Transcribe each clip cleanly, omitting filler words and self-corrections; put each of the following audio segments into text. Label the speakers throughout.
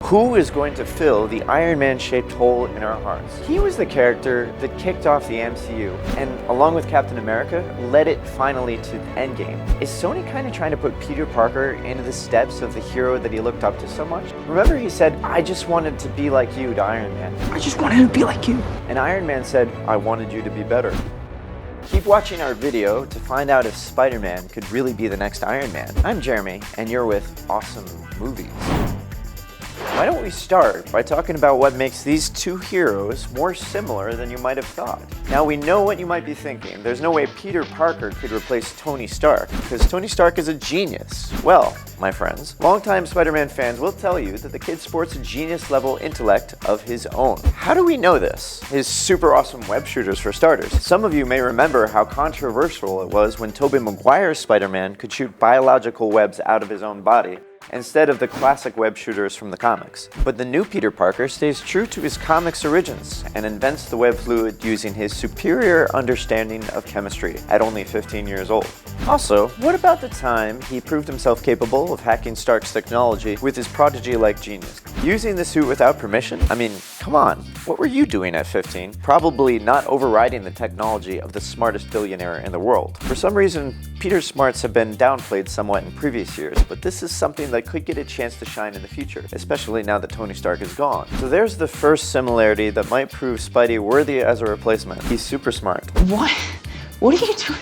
Speaker 1: Who is going to fill the Iron Man-shaped hole in our hearts? He was the character that kicked off the MCU, and along with Captain America, led it finally to Endgame. Is Sony kind of trying to put Peter Parker into the steps of the hero that he looked up to so much? Remember he said, "I just wanted to be like you" to Iron Man.
Speaker 2: I just wanted to be like you.
Speaker 1: And Iron Man said, "I wanted you to be better." Keep watching our video to find out if Spider-Man could really be the next Iron Man. I'm Jeremy, and you're with Awesome Movies. Why don't we start by talking about what makes these two heroes more similar than you might have thought? Now we know what you might be thinking. There's no way Peter Parker could replace Tony Stark, because Tony Stark is a genius. Well, my friends, longtime Spider-Man fans will tell you that the kid sports a genius-level intellect of his own. How do we know this? His super awesome web shooters for starters. Some of you may remember how controversial it was when Tobey Maguire's Spider-Man could shoot biological webs out of his own body, instead of the classic web shooters from the comics. But the new Peter Parker stays true to his comics origins and invents the web fluid using his superior understanding of chemistry at only 15 years old. Also, what about the time he proved himself capable of hacking Stark's technology with his prodigy-like genius? Using the suit without permission? I mean, come on, what were you doing at 15? Probably not overriding the technology of the smartest billionaire in the world. For some reason, Peter's smarts have been downplayed somewhat in previous years, but this is something that could get a chance to shine in the future, especially now that Tony Stark is gone. So there's the first similarity that might prove Spidey worthy as a replacement. He's super smart.
Speaker 2: What? What are you doing?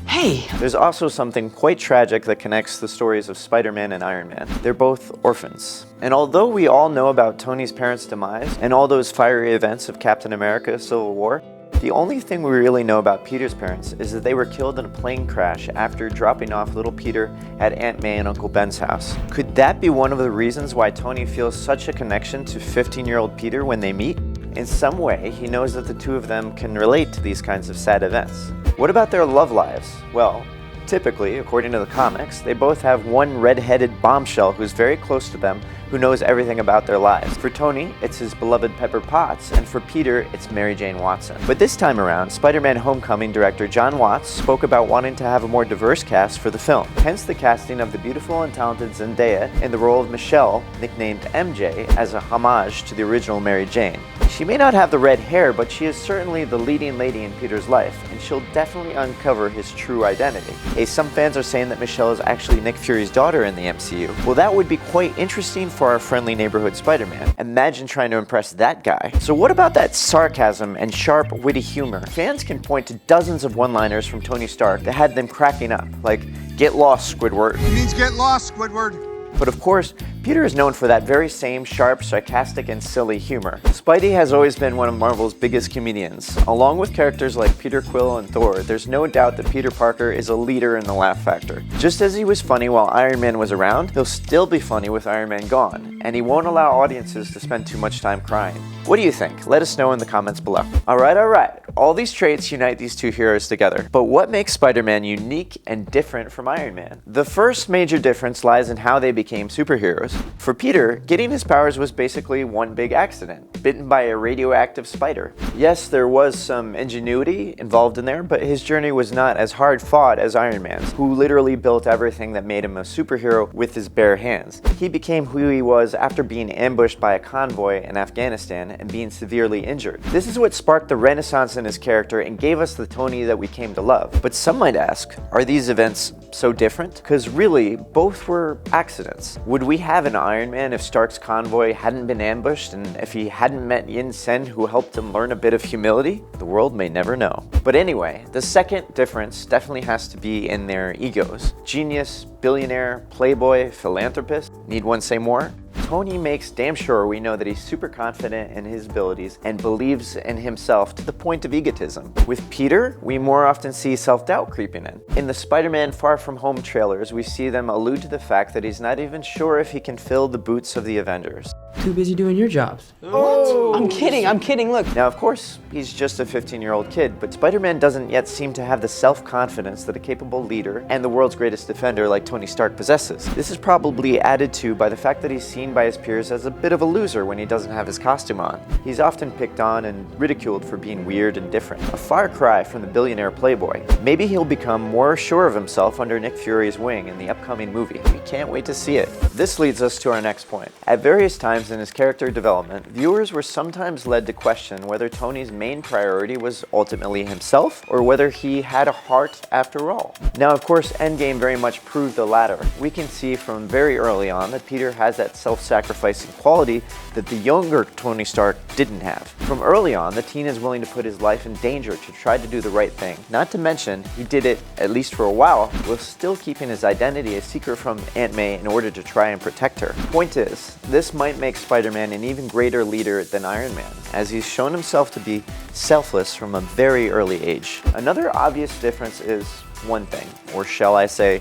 Speaker 2: Hey!
Speaker 1: There's also something quite tragic that connects the stories of Spider-Man and Iron Man. They're both orphans. And although we all know about Tony's parents' demise and all those fiery events of Captain America: Civil War, the only thing we really know about Peter's parents is that they were killed in a plane crash after dropping off little Peter at Aunt May and Uncle Ben's house. Could that be one of the reasons why Tony feels such a connection to 15-year-old Peter when they meet? In some way, he knows that the two of them can relate to these kinds of sad events. What about their love lives? Well, typically, according to the comics, they both have one red-headed bombshell who's very close to them, who knows everything about their lives. For Tony, it's his beloved Pepper Potts, and for Peter, it's Mary Jane Watson. But this time around, Spider-Man Homecoming director John Watts spoke about wanting to have a more diverse cast for the film, hence the casting of the beautiful and talented Zendaya in the role of Michelle, nicknamed MJ, as a homage to the original Mary Jane. She may not have the red hair, but she is certainly the leading lady in Peter's life, and she'll definitely uncover his true identity. Hey, some fans are saying that Michelle is actually Nick Fury's daughter in the MCU. Well, that would be quite interesting for our friendly neighborhood Spider-Man. Imagine trying to impress that guy. So what about that sarcasm and sharp, witty humor? Fans can point to dozens of one-liners from Tony Stark that had them cracking up, like, "Get lost, Squidward."
Speaker 3: It means get lost, Squidward.
Speaker 1: But of course, Peter is known for that very same sharp, sarcastic, and silly humor. Spidey has always been one of Marvel's biggest comedians. Along with characters like Peter Quill and Thor, there's no doubt that Peter Parker is a leader in the laugh factor. Just as he was funny while Iron Man was around, he'll still be funny with Iron Man gone, and he won't allow audiences to spend too much time crying. What do you think? Let us know in the comments below. Alright. All these traits unite these two heroes together. But what makes Spider-Man unique and different from Iron Man? The first major difference lies in how they became superheroes. For Peter, getting his powers was basically one big accident, bitten by a radioactive spider. Yes, there was some ingenuity involved in there, but his journey was not as hard-fought as Iron Man's, who literally built everything that made him a superhero with his bare hands. He became who he was after being ambushed by a convoy in Afghanistan and being severely injured. This is what sparked the renaissance in his character and gave us the Tony that we came to love. But some might ask, are these events so different? Because really, both were accidents. Would we have an Iron Man if Stark's convoy hadn't been ambushed and if he hadn't met Yin Sen, who helped him learn a bit of humility? The world may never know. But anyway, the second difference definitely has to be in their egos. Genius, billionaire, playboy, philanthropist. Need one say more? Tony makes damn sure we know that he's super confident in his abilities and believes in himself to the point of egotism. With Peter, we more often see self-doubt creeping in. In the Spider-Man Far From Home trailers, we see them allude to the fact that he's not even sure if he can fill the boots of the Avengers.
Speaker 2: Too busy doing your jobs.
Speaker 1: Oh.
Speaker 2: I'm kidding, look.
Speaker 1: Now, of course, he's just a 15-year-old kid, but Spider-Man doesn't yet seem to have the self-confidence that a capable leader and the world's greatest defender like Tony Stark possesses. This is probably added to by the fact that he's seen by his peers as a bit of a loser when he doesn't have his costume on. He's often picked on and ridiculed for being weird and different. A far cry from the billionaire playboy. Maybe he'll become more sure of himself under Nick Fury's wing in the upcoming movie. We can't wait to see it. This leads us to our next point. At various times in his character development, viewers were sometimes led to question whether Tony's main priority was ultimately himself, or whether he had a heart after all. Now, of course, Endgame very much proved the latter. We can see from very early on that Peter has that self-sacrificing quality that the younger Tony Stark didn't have. From early on, the teen is willing to put his life in danger to try to do the right thing. Not to mention, he did it, at least for a while, while still keeping his identity a secret from Aunt May in order to try and protect her. Point is, this might make Spider-Man an even greater leader than Iron Man, as he's shown himself to be selfless from a very early age. Another obvious difference is one thing, or shall I say,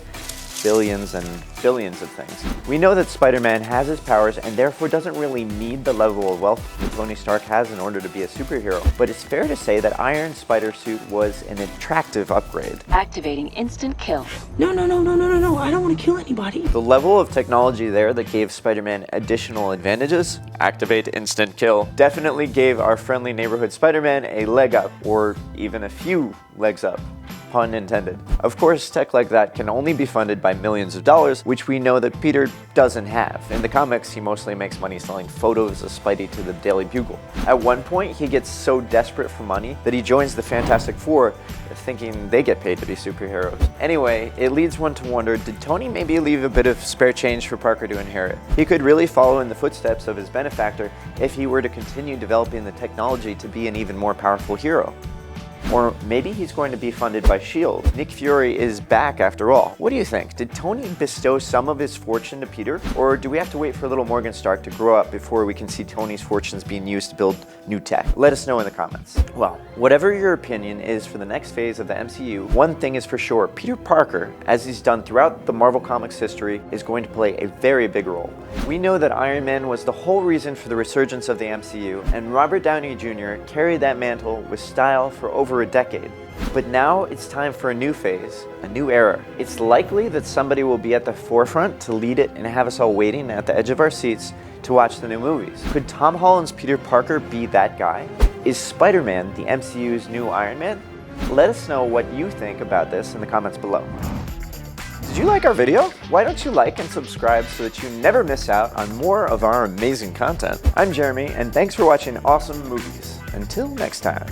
Speaker 1: billions and billions of things. We know that Spider-Man has his powers and therefore doesn't really need the level of wealth that Tony Stark has in order to be a superhero, but it's fair to say that Iron Spider suit was an attractive upgrade.
Speaker 4: Activating instant kill.
Speaker 2: No, I don't want to kill anybody.
Speaker 1: The level of technology there that gave Spider-Man additional advantages, activate instant kill, definitely gave our friendly neighborhood Spider-Man a leg up, or even a few legs up. Pun intended. Of course, tech like that can only be funded by millions of dollars, which we know that Peter doesn't have. In the comics, he mostly makes money selling photos of Spidey to the Daily Bugle. At one point, he gets so desperate for money that he joins the Fantastic Four, thinking they get paid to be superheroes. Anyway, it leads one to wonder, did Tony maybe leave a bit of spare change for Parker to inherit? He could really follow in the footsteps of his benefactor if he were to continue developing the technology to be an even more powerful hero. Or maybe he's going to be funded by S.H.I.E.L.D. Nick Fury is back after all. What do you think? Did Tony bestow some of his fortune to Peter? Or do we have to wait for little Morgan Stark to grow up before we can see Tony's fortunes being used to build new tech? Let us know in the comments. Well, whatever your opinion is for the next phase of the MCU, one thing is for sure, Peter Parker, as he's done throughout the Marvel Comics history, is going to play a very big role. We know that Iron Man was the whole reason for the resurgence of the MCU, and Robert Downey Jr. carried that mantle with style for over a decade. But now it's time for a new phase, a new era. It's likely that somebody will be at the forefront to lead it and have us all waiting at the edge of our seats to watch the new movies. Could Tom Holland's Peter Parker be that guy? Is Spider-Man the MCU's new Iron Man? Let us know what you think about this in the comments below. Did you like our video? Why don't you like and subscribe so that you never miss out on more of our amazing content? I'm Jeremy, and thanks for watching Awesome Movies. Until next time.